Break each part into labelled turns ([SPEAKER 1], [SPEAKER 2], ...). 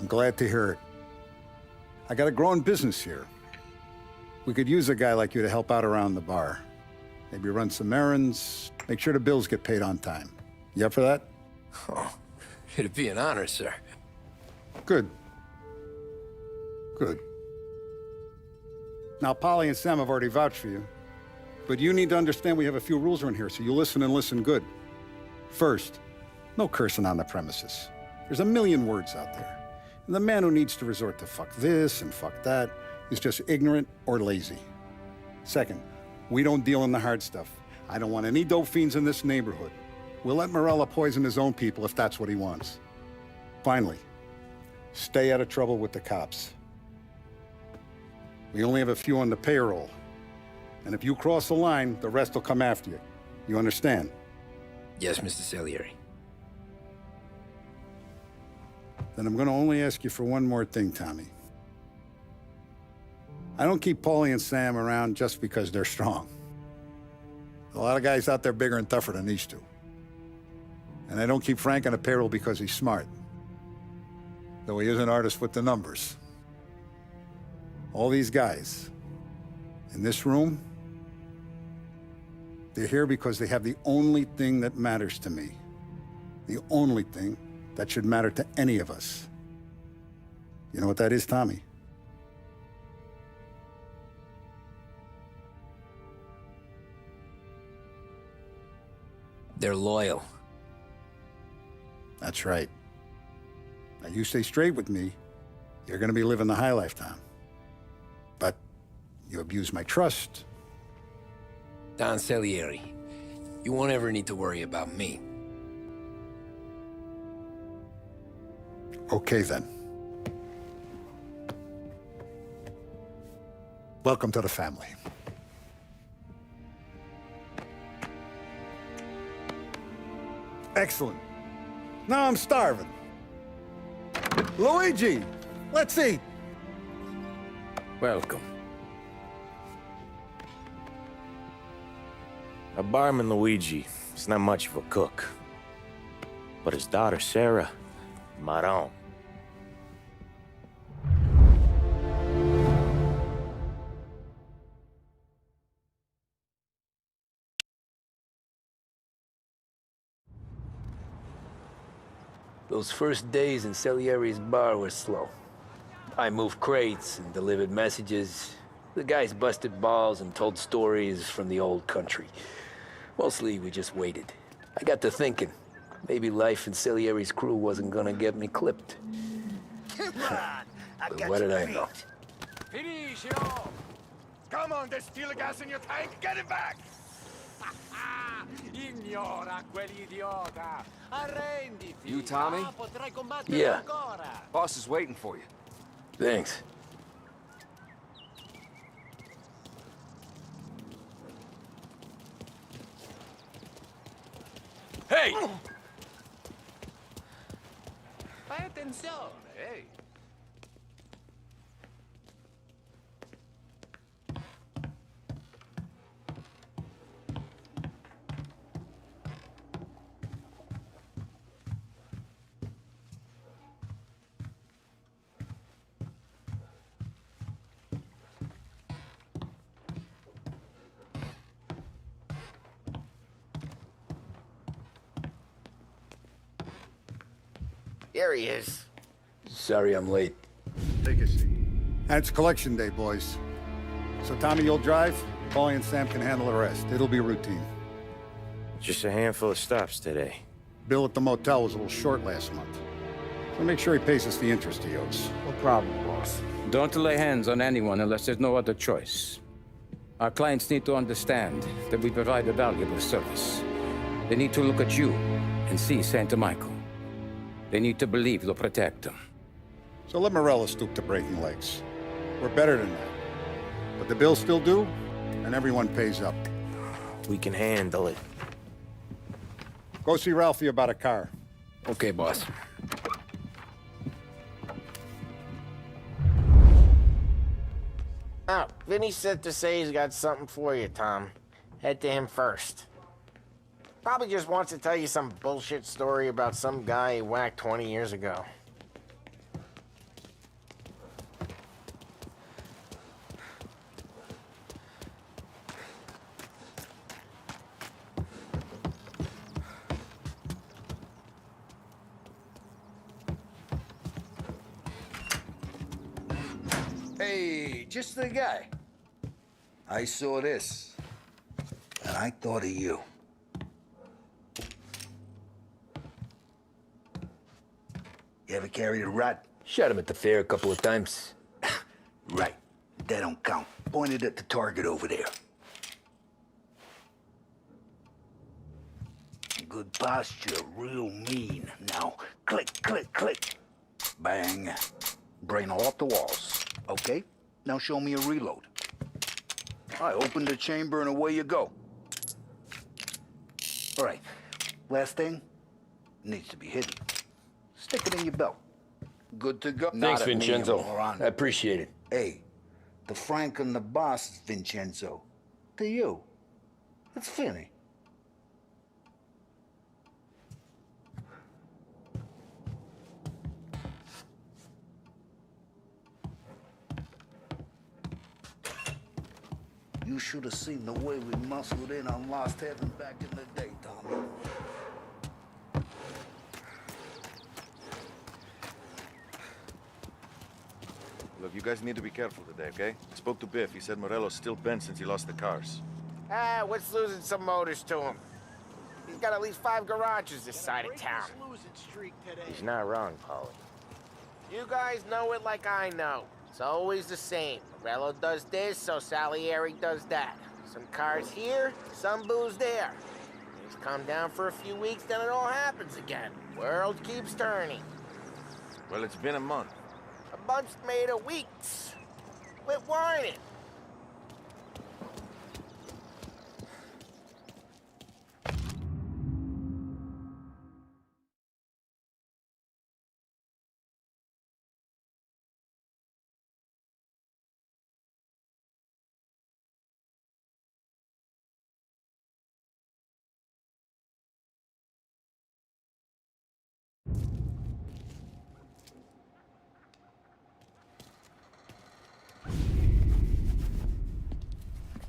[SPEAKER 1] I'm glad to hear it. I got a growing business here. We could use a guy like you to help out around the bar. Maybe run some errands, make sure the bills get paid on time. You up for that?
[SPEAKER 2] Oh, it'd be an honor, sir.
[SPEAKER 1] Good. Good. Now, Polly and Sam have already vouched for you. But you need to understand we have a few rules around here, so you listen and listen good. First, no cursing on the premises. There's a million words out there. And the man who needs to resort to fuck this and fuck that is just ignorant or lazy. Second, we don't deal in the hard stuff. I don't want any dope fiends in this neighborhood. We'll let Morella poison his own people if that's what he wants. Finally, stay out of trouble with the cops. We only have a few on the payroll. And if you cross the line, the rest will come after you. You understand?
[SPEAKER 2] Yes, Mr. Salieri.
[SPEAKER 1] Then I'm gonna only ask you for one more thing, Tommy. I don't keep Paulie and Sam around just because they're strong. A lot of guys out there bigger and tougher than these two. And I don't keep Frank on a payroll because he's smart. Though he is an artist with the numbers. All these guys in this room, they're here because they have the only thing that matters to me. The only thing that should matter to any of us. You know what that is, Tommy?
[SPEAKER 2] They're loyal.
[SPEAKER 1] That's right. Now you stay straight with me, you're gonna be living the high life, Tom. But you abuse my trust.
[SPEAKER 2] Don Salieri, you won't ever need to worry about me.
[SPEAKER 1] Okay, then. Welcome to the family. Excellent. Now I'm starving. Luigi, let's eat.
[SPEAKER 3] Welcome. Our barman Luigi is not much of a cook. But his daughter Sarah, Maron.
[SPEAKER 2] Those first days in Salieri's bar were slow. I moved crates and delivered messages. The guys busted balls and told stories from the old country. Mostly, we just waited. I got to thinking, maybe life in Salieri's crew wasn't gonna get me clipped.
[SPEAKER 4] Come on,
[SPEAKER 2] But what did I know?
[SPEAKER 4] Finish it off! Come on, there's still gas in your tank. Get it back! Ignora quell'idiota! Arrenditi!
[SPEAKER 5] You, Tommy?
[SPEAKER 4] Potrai combattere
[SPEAKER 2] Yeah.
[SPEAKER 4] ancora!
[SPEAKER 5] Boss is waiting for you.
[SPEAKER 2] Thanks. Hey!
[SPEAKER 4] Fai attenzione, ehi!
[SPEAKER 6] Here he is.
[SPEAKER 2] Sorry I'm late.
[SPEAKER 1] Take a seat. And it's collection day, boys. So Tommy, you'll drive. Paulie and Sam can handle the rest. It'll be routine.
[SPEAKER 3] Just a handful of stops today.
[SPEAKER 1] Bill at the motel was a little short last month. So make sure he pays us the interest he owes.
[SPEAKER 6] No problem, boss.
[SPEAKER 7] Don't lay hands on anyone unless there's no other choice. Our clients need to understand that we provide a valuable service. They need to look at you and see Santa Michael. They need to believe you'll protect them.
[SPEAKER 1] So let Morella stoop to breaking legs. We're better than that. But the bill's still due, and everyone pays up.
[SPEAKER 3] We can handle it.
[SPEAKER 1] Go see Ralphie about a car.
[SPEAKER 2] Okay, boss.
[SPEAKER 6] Oh, Vinny said to say he's got something for you, Tom. Head to him first. Probably just wants to tell you some bullshit story about some guy he whacked 20 years ago.
[SPEAKER 5] Hey, just the guy. I saw this, and I thought of you. You ever carried a rat?
[SPEAKER 2] Shot him at the fair a couple of times.
[SPEAKER 5] Right. That don't count. Pointed at the target over there. Good posture, real mean. Now, click, click, click. Bang. Brain all off the walls. Okay, now show me a reload. I open the chamber and away you go. All right, last thing, needs to be hidden. Stick it in your belt. Good to go.
[SPEAKER 2] Thanks,
[SPEAKER 5] Not at me,
[SPEAKER 2] Vincenzo.
[SPEAKER 5] you moron.
[SPEAKER 2] I appreciate it.
[SPEAKER 5] Hey, the Frank and the boss, Vincenzo. To you, it's Finny. You should have seen the way we muscled in on Lost Heaven back in the day, Tommy.
[SPEAKER 8] Look, you guys need to be careful today, okay? I spoke to Biff. He said Morello's still bent since he lost the cars.
[SPEAKER 6] Ah, what's losing some motors to him? He's got at least 5 garages this side of town. He's not wrong, Paulie. You guys know it like I know. It's always the same. Morello does this, so Salieri does that. Some cars here, some booze there. Things calm down for a few weeks, then it all happens again. World keeps turning.
[SPEAKER 8] Well, it's been a month.
[SPEAKER 6] A month's made of weeks. Quit whining.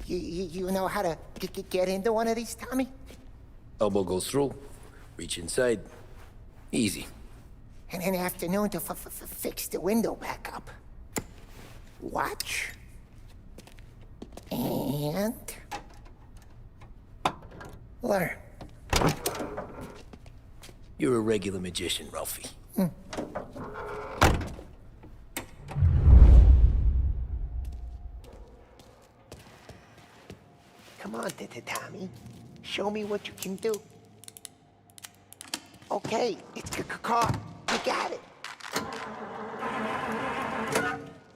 [SPEAKER 9] You know how to get into one of these, Tommy?
[SPEAKER 2] Elbow goes through, reach inside. Easy.
[SPEAKER 9] And an afternoon to fix the window back up. Watch. And... learn.
[SPEAKER 2] You're a regular magician, Ralphie.
[SPEAKER 9] Come on, Tommy. Show me what you can do. Okay, it's caught. You got it.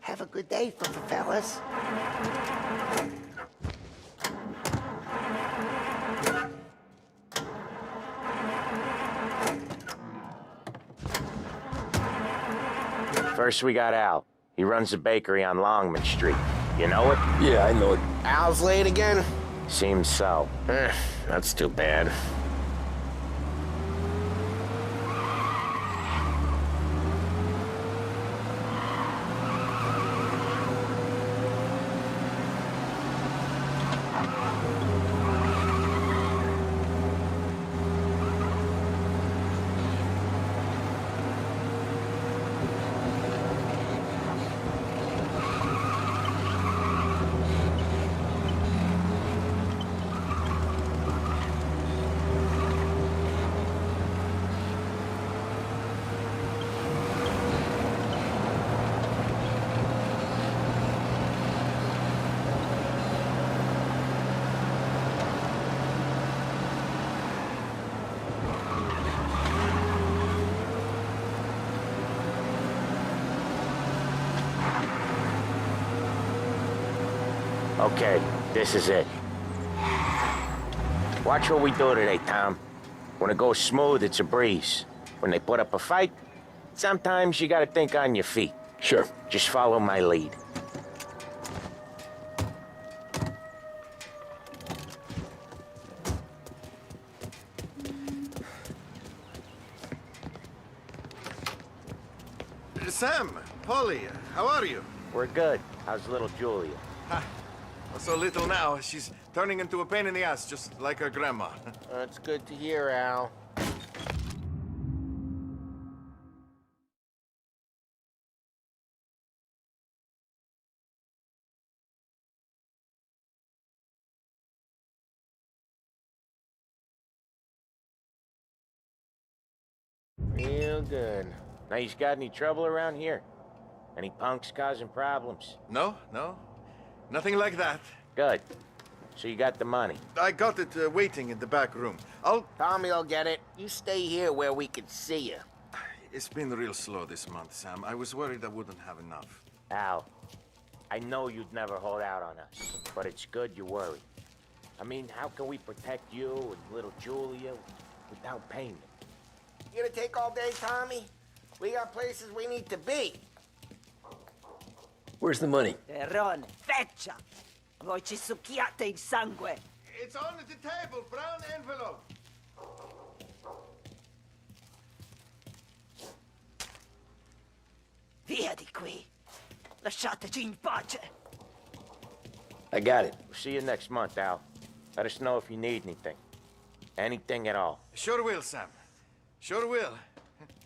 [SPEAKER 9] Have a good day, fellas.
[SPEAKER 3] First, we got Al. He runs a bakery on Longman Street. You know it?
[SPEAKER 2] Yeah, I know it.
[SPEAKER 6] Al's late again?
[SPEAKER 3] Seems so.
[SPEAKER 6] That's too bad.
[SPEAKER 3] Okay, this is it. Watch what we do today, Tom. When it goes smooth, it's a breeze. When they put up a fight, sometimes you gotta think on your feet.
[SPEAKER 2] Sure.
[SPEAKER 3] Just follow my lead.
[SPEAKER 8] Sam, Polly, how are you?
[SPEAKER 3] We're good. How's little Julia?
[SPEAKER 8] So little now, she's turning into a pain in the ass, just like her grandma.
[SPEAKER 6] That's good to hear, Al.
[SPEAKER 3] Real good. Now, you got any trouble around here? Any punks causing problems?
[SPEAKER 8] No, no. Nothing like that.
[SPEAKER 3] Good. So you got the money.
[SPEAKER 8] I got it waiting in the back room.
[SPEAKER 6] Tommy'll get it. You stay here where we can see you.
[SPEAKER 8] It's been real slow this month, Sam. I was worried I wouldn't have enough.
[SPEAKER 3] Al, I know you'd never hold out on us, but it's good you worry. I mean, how can we protect you and little Julia without payment?
[SPEAKER 6] You gonna take all day, Tommy? We got places we need to be.
[SPEAKER 2] Where's the money?
[SPEAKER 10] Terrone, feccia! Voi ci succhiate il sangue!
[SPEAKER 8] It's on the table, brown envelope.
[SPEAKER 10] Via di qui! Lasciateci in pace!
[SPEAKER 2] I got it.
[SPEAKER 3] See you next month, Al. Let us know if you need anything. Anything at all.
[SPEAKER 8] Sure will, Sam. Sure will.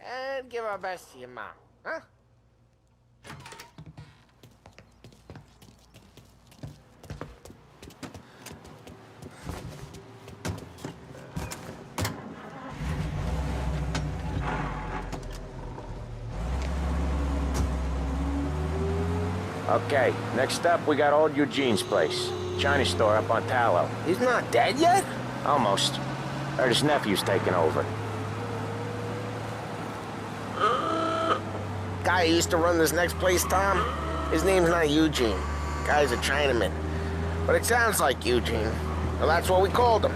[SPEAKER 6] And give our best to your mom, huh?
[SPEAKER 3] Okay, next up, we got old Eugene's place. China store up on Tallow.
[SPEAKER 6] He's not dead yet?
[SPEAKER 3] Almost. Heard his nephew's taking over.
[SPEAKER 6] Guy who used to run this next place, Tom? His name's not Eugene. Guy's a Chinaman. But it sounds like Eugene. Well, that's what we called him.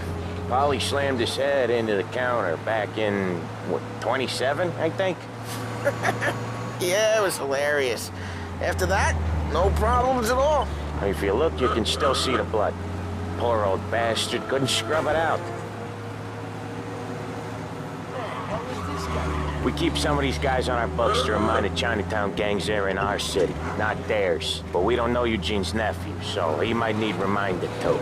[SPEAKER 3] Polly slammed his head into the counter back in, what, 27, I think?
[SPEAKER 6] Yeah, it was hilarious. After that, no problems at all.
[SPEAKER 3] If you look, you can still see the blood. Poor old bastard couldn't scrub it out. We keep some of these guys on our books to remind the Chinatown gangs they're in our city, not theirs. But we don't know Eugene's nephew, so he might need reminded too.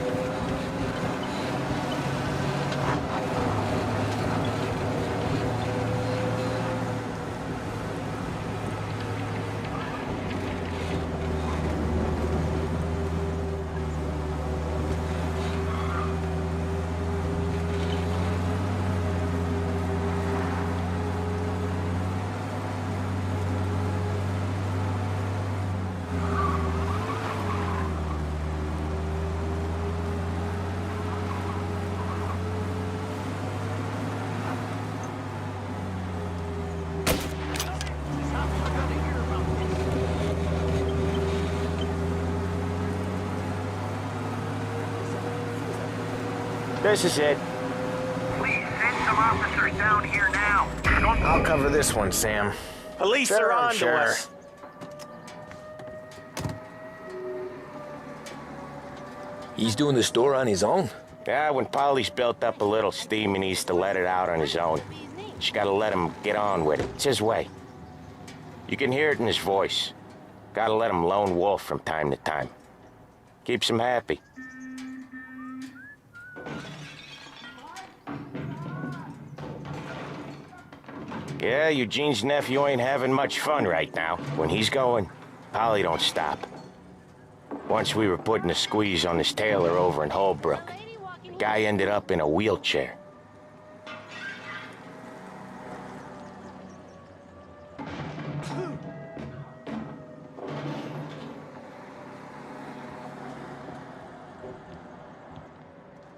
[SPEAKER 3] This is it.
[SPEAKER 4] Please send some officers down here now.
[SPEAKER 6] I'll cover this one, Sam.
[SPEAKER 3] Police
[SPEAKER 6] Sure,
[SPEAKER 3] are on
[SPEAKER 6] sure.
[SPEAKER 3] to us.
[SPEAKER 2] He's doing the store on his own?
[SPEAKER 3] Yeah, when Polly's built up a little steam, he needs to let it out on his own. Just gotta let him get on with it. It's his way. You can hear it in his voice. Gotta let him lone wolf from time to time. Keeps him happy. Yeah, Eugene's nephew ain't having much fun right now. When he's going, Polly don't stop. Once we were putting a squeeze on this tailor over in Holbrook. Guy ended up in a wheelchair.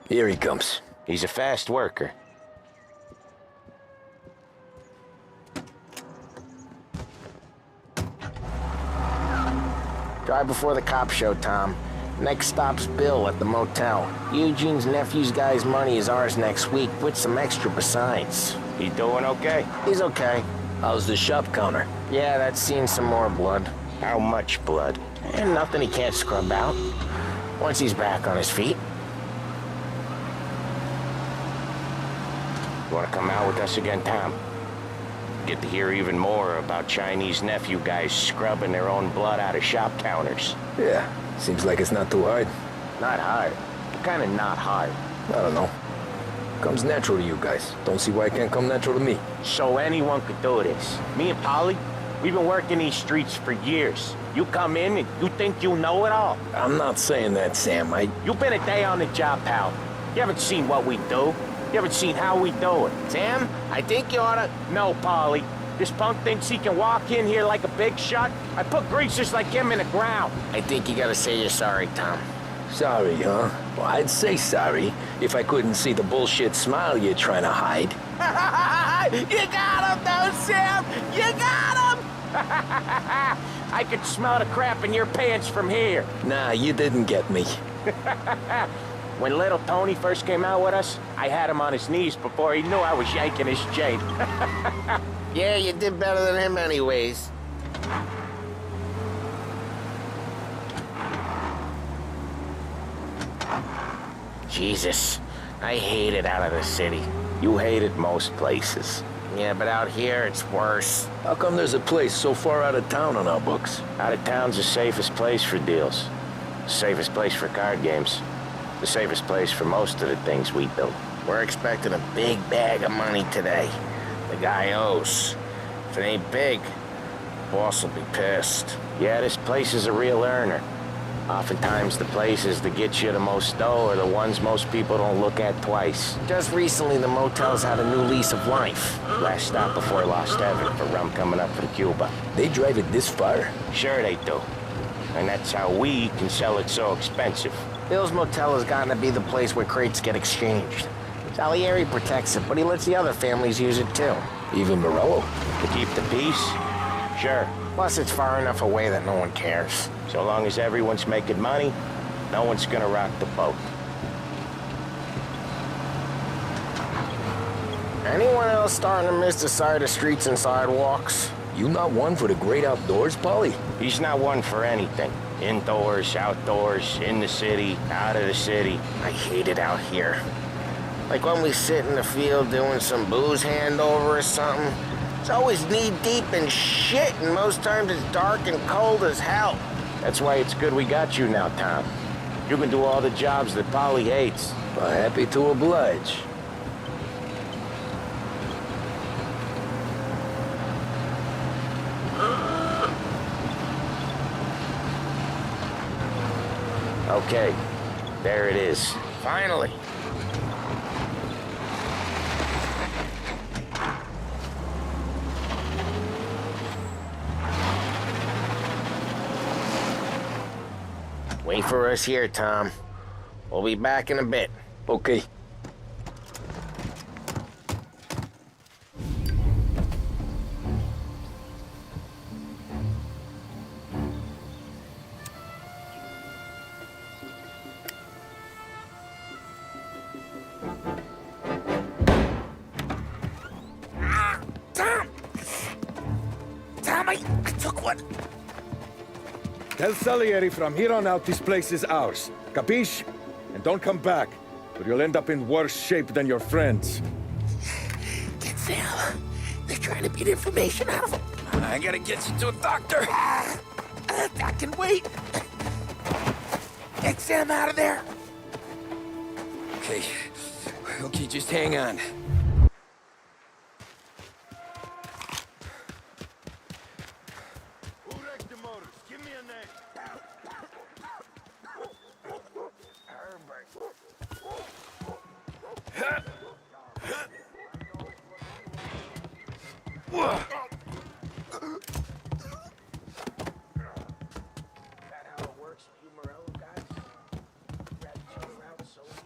[SPEAKER 2] Here he comes.
[SPEAKER 3] He's a fast worker.
[SPEAKER 6] Drive before the cops show, Tom. Next stop's Bill at the motel. Eugene's nephew's guy's money is ours next week, with some extra besides.
[SPEAKER 3] He doing okay?
[SPEAKER 6] He's okay.
[SPEAKER 2] How's the shop counter?
[SPEAKER 6] Yeah, that's seen some more blood.
[SPEAKER 3] How much blood?
[SPEAKER 6] And nothing he can't scrub out. Once he's back on his feet.
[SPEAKER 3] You wanna come out with us again, Tom? Get to hear even more about Chinese nephew guys scrubbing their own blood out of shop counters.
[SPEAKER 2] Yeah, seems like it's not too hard.
[SPEAKER 3] Not hard. Kinda not hard.
[SPEAKER 2] I don't know. Comes natural to you guys. Don't see why it can't come natural to me.
[SPEAKER 3] So anyone could do this. Me and Polly, we've been working these streets for years. You come in and you think you know it all.
[SPEAKER 2] I'm not saying that, Sam.
[SPEAKER 3] You've been a day on the job, pal. You haven't seen what we do. You haven't seen how we do it.
[SPEAKER 6] Sam, I think you oughta...
[SPEAKER 3] No, Polly. This punk thinks he can walk in here like a big shot. I put greasers like him in the ground.
[SPEAKER 6] I think you gotta say you're sorry, Tom.
[SPEAKER 2] Sorry, huh? Well, I'd say sorry if I couldn't see the bullshit smile you're trying to hide.
[SPEAKER 6] You got him, though, Sam! You got him!
[SPEAKER 3] I could smell the crap in your pants from here.
[SPEAKER 2] Nah, you didn't get me.
[SPEAKER 3] When little Tony first came out with us, I had him on his knees before he knew I was yanking his chain.
[SPEAKER 6] Yeah, you did better than him anyways. Jesus, I hate it out of the city.
[SPEAKER 3] You hate it most places.
[SPEAKER 6] Yeah, but out here, it's worse.
[SPEAKER 2] How come there's a place so far out of town on our books?
[SPEAKER 3] Out of town's the safest place for deals. The safest place for card games. The safest place for most of the things we do.
[SPEAKER 6] We're expecting a big bag of money today. The guy owes. If it ain't big, boss will be pissed.
[SPEAKER 3] Yeah, this place is a real earner. Oftentimes the places that get you the most dough are the ones most people don't look at twice.
[SPEAKER 6] Just recently, the motel's had a new lease of life.
[SPEAKER 3] Last stop before Lost Heaven for rum coming up from Cuba.
[SPEAKER 2] They drive it this far?
[SPEAKER 3] Sure they do. And that's how we can sell it so expensive.
[SPEAKER 6] Bill's Motel has gotten to be the place where crates get exchanged. Salieri protects it, but he lets the other families use it too.
[SPEAKER 2] Even Morello?
[SPEAKER 3] To keep the peace? Sure.
[SPEAKER 6] Plus, it's far enough away that no one cares.
[SPEAKER 3] So long as everyone's making money, no one's gonna rock the boat.
[SPEAKER 6] Anyone else starting to miss the side of streets and sidewalks?
[SPEAKER 2] You not one for the great outdoors, Polly?
[SPEAKER 3] He's not one for anything. Indoors, outdoors, in the city, out of the city.
[SPEAKER 6] I hate it out here. Like when we sit in the field doing some booze handover or something. It's always knee-deep in shit, and most times it's dark and cold as hell.
[SPEAKER 3] That's why it's good we got you now, Tom. You can do all the jobs that Polly hates.
[SPEAKER 2] Well, happy to oblige.
[SPEAKER 3] Okay, there it is.
[SPEAKER 6] Finally. Wait for us here, Tom. We'll be back in a bit.
[SPEAKER 2] Okay.
[SPEAKER 6] Tom, I took one.
[SPEAKER 11] Tell Salieri from here on out this place is ours. Capiche? And don't come back, or you'll end up in worse shape than your friends.
[SPEAKER 9] Get Sam. They're trying to beat information out of him.
[SPEAKER 11] I gotta get you to a doctor.
[SPEAKER 9] I can wait. Get Sam out of there.
[SPEAKER 11] Okay. Okay, just hang on.
[SPEAKER 4] Who wrecked the motors? Give me a name.
[SPEAKER 6] That how it works, you Morello guys? Grab each other out so easy.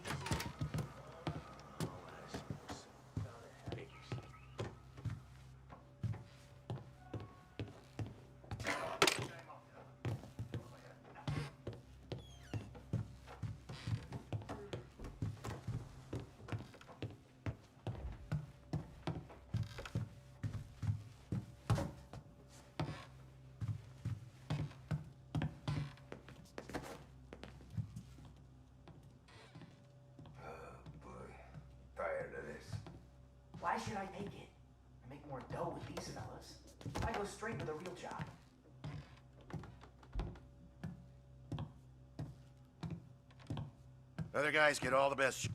[SPEAKER 10] Why should I take it? I make more dough with these fellas. I go straight to the real job.
[SPEAKER 4] Other guys get all the best.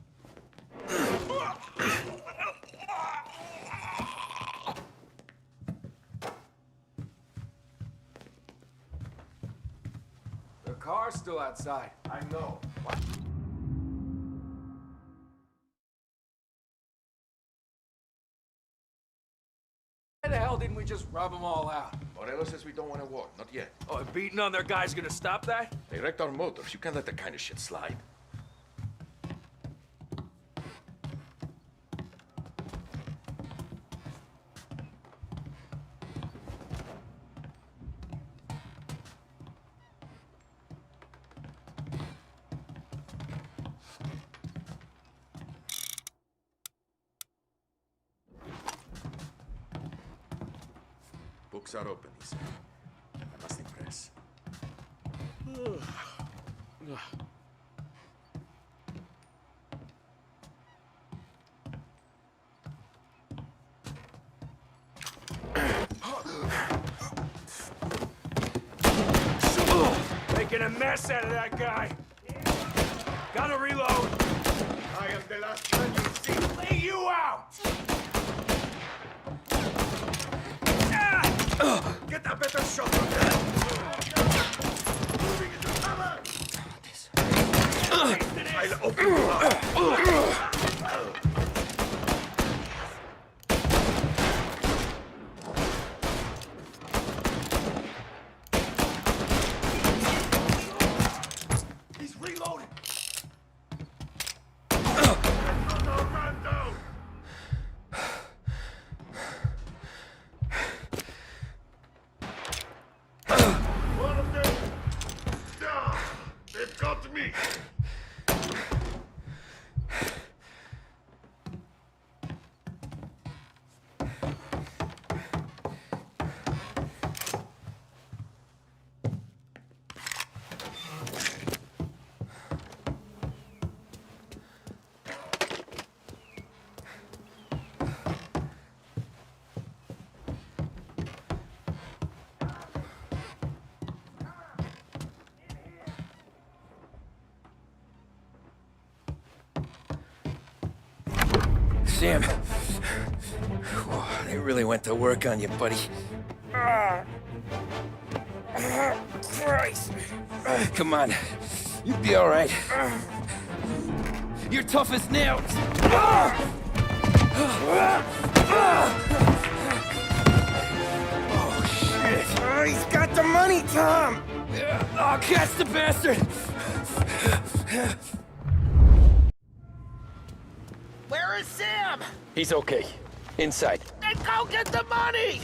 [SPEAKER 11] The car's still outside.
[SPEAKER 4] I know. Rob them all out.
[SPEAKER 8] Morelos says we don't want to war. Not yet.
[SPEAKER 4] Oh, and beating on their guys gonna stop that?
[SPEAKER 8] They wrecked our motors. You can't let that kind of shit slide. Books are open, he said. I must impress.
[SPEAKER 4] Making a mess out of that guy. Gotta reload. I am the last man you see. Lay you out. Get a better shot on that. Moving into cover. I'll open you up. He's reloading. One of them down. They've got me.
[SPEAKER 2] Sam. They really went to work on you, buddy. Christ. Come on. You'll be all right. You're tough as nails. Oh, shit. He's got the money, Tom. Oh, catch the bastard.
[SPEAKER 6] Where is Sam?
[SPEAKER 2] He's okay. Inside.
[SPEAKER 6] Then go get the money!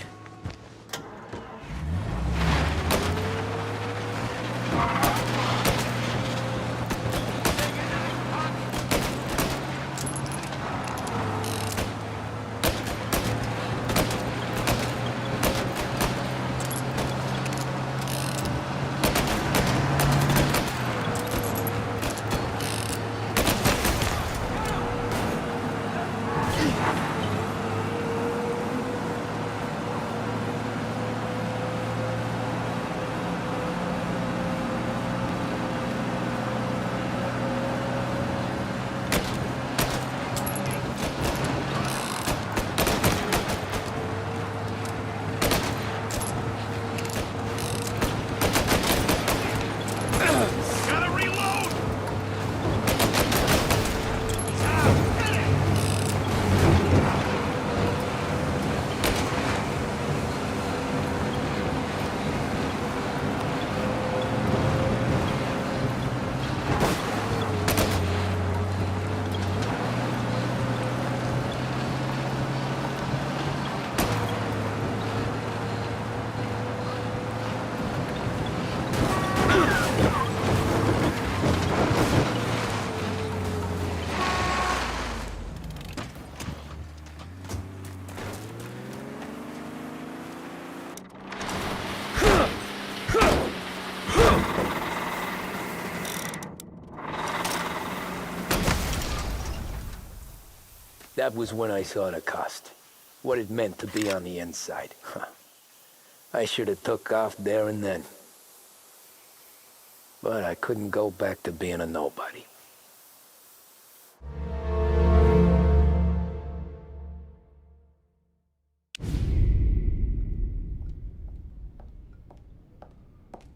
[SPEAKER 2] That was when I saw the cost. What it meant to be on the inside. I should have took off there and then. But I couldn't go back to being a nobody.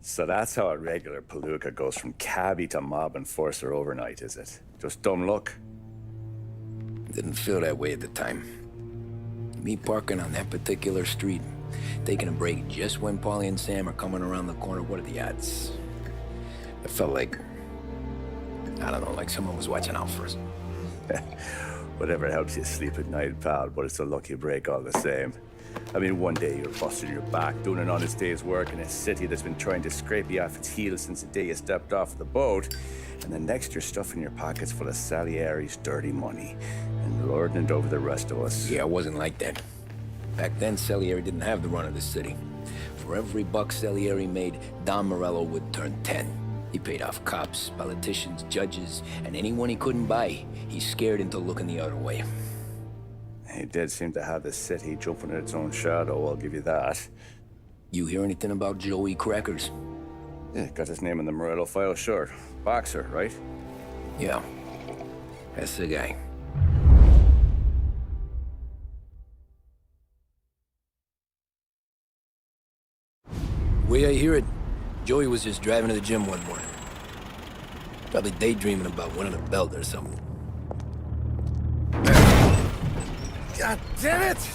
[SPEAKER 12] So that's how a regular palooka goes from cabbie to mob enforcer overnight, is it? Just dumb luck?
[SPEAKER 2] Didn't feel that way at the time. Me parking on that particular street, Taking a break just when Paulie and Sam are coming around the corner. What are the odds? It felt like, I don't know, like someone was watching out for us.
[SPEAKER 12] Whatever helps you sleep at night, pal, but it's a lucky break all the same. I mean, one day you're busting your back, doing an honest day's work in a city that's been trying to scrape you off its heels since the day you stepped off the boat, and the next you're stuffing your pockets full of Salieri's dirty money and lording it over the rest of us.
[SPEAKER 2] Yeah, it wasn't like that. Back then, Salieri didn't have the run of the city. For every buck Salieri made, Don Morello would turn 10. He paid off cops, politicians, judges, and anyone he couldn't buy, he scared into looking the other way.
[SPEAKER 12] He did seem to have the city jumping at its own shadow, I'll give you that.
[SPEAKER 2] You hear anything about Joey Crackers?
[SPEAKER 12] Yeah, got his name in the Morello file, sure. Boxer, right?
[SPEAKER 2] Yeah, that's the guy. The way I hear it, Joey was just driving to the gym one morning. Probably daydreaming about winning a belt or something.
[SPEAKER 11] God damn it!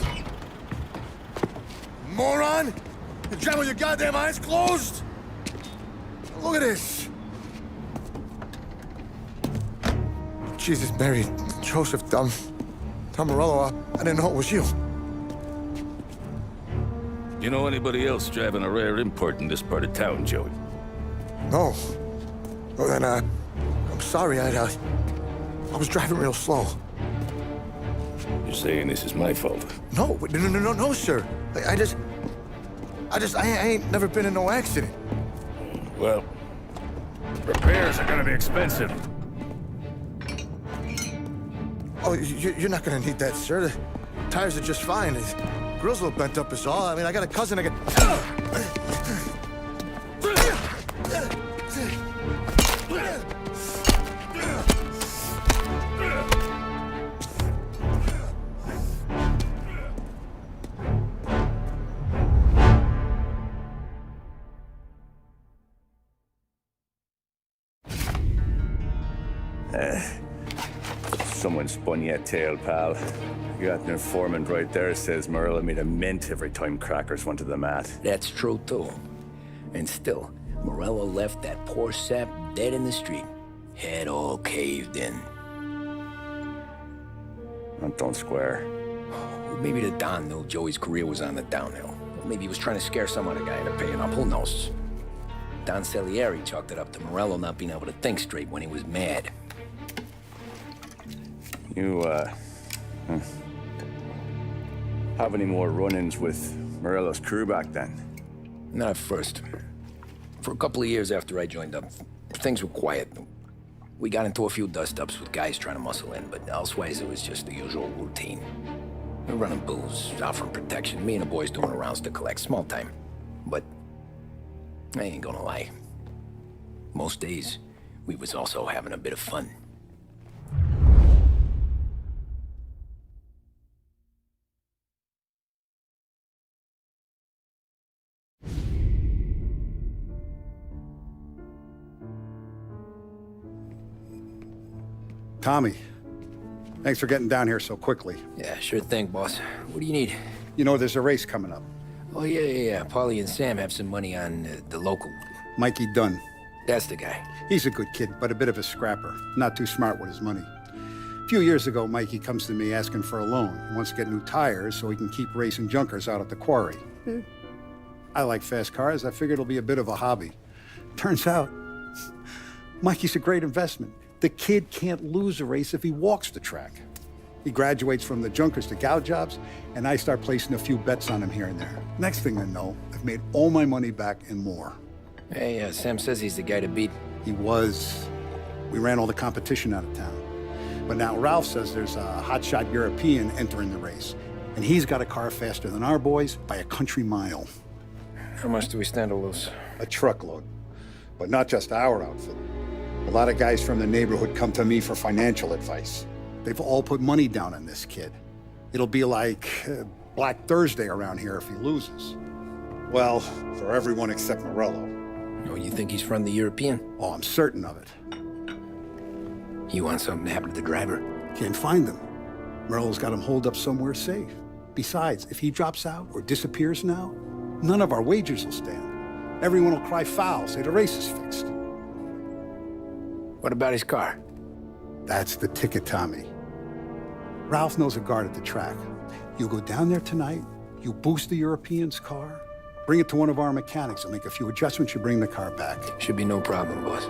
[SPEAKER 11] Moron! You drive with your goddamn eyes closed? Look at this! Jesus, Mary, Joseph, Tom Morello, I didn't know it was you.
[SPEAKER 13] You know anybody else driving a rare import in this part of town, Joey?
[SPEAKER 11] No. Well, then, I'm sorry, I was driving real slow.
[SPEAKER 13] You're saying this is my fault?
[SPEAKER 11] No, sir. I ain't never been in no accident.
[SPEAKER 13] Well, repairs are gonna be expensive.
[SPEAKER 11] Oh, you're not gonna need that, sir. The tires are just fine. The grill's a little bent up is all. I mean, I got a cousin I can...
[SPEAKER 12] Someone spun you a tail, pal. You got an informant right there says Morello made a mint every time Crackers went to the mat.
[SPEAKER 2] That's true, too. And still, Morello left that poor sap dead in the street. Head all caved in.
[SPEAKER 12] That don't square.
[SPEAKER 2] Maybe the Don knew Joey's career was on the downhill. Or maybe he was trying to scare some other guy into paying up. Who knows? Don Salieri chalked it up to Morello not being able to think straight when he was mad.
[SPEAKER 12] You, have any more run-ins with Morello's crew back then?
[SPEAKER 2] Not at first. For a couple of years after I joined up, things were quiet. We got into a few dust-ups with guys trying to muscle in, but elsewise it was just the usual routine. We're running booze, offering protection, me and the boys doing rounds to collect, small time. But I ain't gonna lie. Most days, we was also having a bit of fun.
[SPEAKER 1] Tommy, thanks for getting down here so quickly.
[SPEAKER 2] Yeah, sure thing, boss. What do you need?
[SPEAKER 1] You know, there's a race coming up.
[SPEAKER 2] Oh, yeah. Paulie and Sam have some money on the local.
[SPEAKER 1] Mikey Dunn.
[SPEAKER 2] That's the guy.
[SPEAKER 1] He's a good kid, but a bit of a scrapper. Not too smart with his money. A few years ago, Mikey comes to me asking for a loan. He wants to get new tires so he can keep racing junkers out at the quarry. I like fast cars. I figured it'll be a bit of a hobby. Turns out, Mikey's a great investment. The kid can't lose a race if he walks the track. He graduates from the junkers to gal jobs, and I start placing a few bets on him here and there. Next thing I know, I've made all my money back and more.
[SPEAKER 2] Hey, Sam says he's the guy to beat.
[SPEAKER 1] He was. We ran all the competition out of town. But now Ralph says there's a hotshot European entering the race, and he's got a car faster than our boys by a country mile.
[SPEAKER 2] How much do we stand to lose?
[SPEAKER 1] A truckload. But not just our outfit. A lot of guys from the neighborhood come to me for financial advice. They've all put money down on this kid. It'll be like Black Thursday around here if he loses. Well, for everyone except Morello.
[SPEAKER 2] Oh, you think he's from the European?
[SPEAKER 1] Oh, I'm certain of it.
[SPEAKER 2] You want something to happen to the driver?
[SPEAKER 1] Can't find him. Morello's got him holed up somewhere safe. Besides, if he drops out or disappears now, none of our wagers will stand. Everyone will cry foul, say the race is fixed.
[SPEAKER 2] What about his car?
[SPEAKER 1] That's the ticket, Tommy. Ralph knows a guard at the track. You go down there tonight, you boost the European's car, bring it to one of our mechanics, and make a few adjustments, you bring the car back.
[SPEAKER 2] Should be no problem, boss.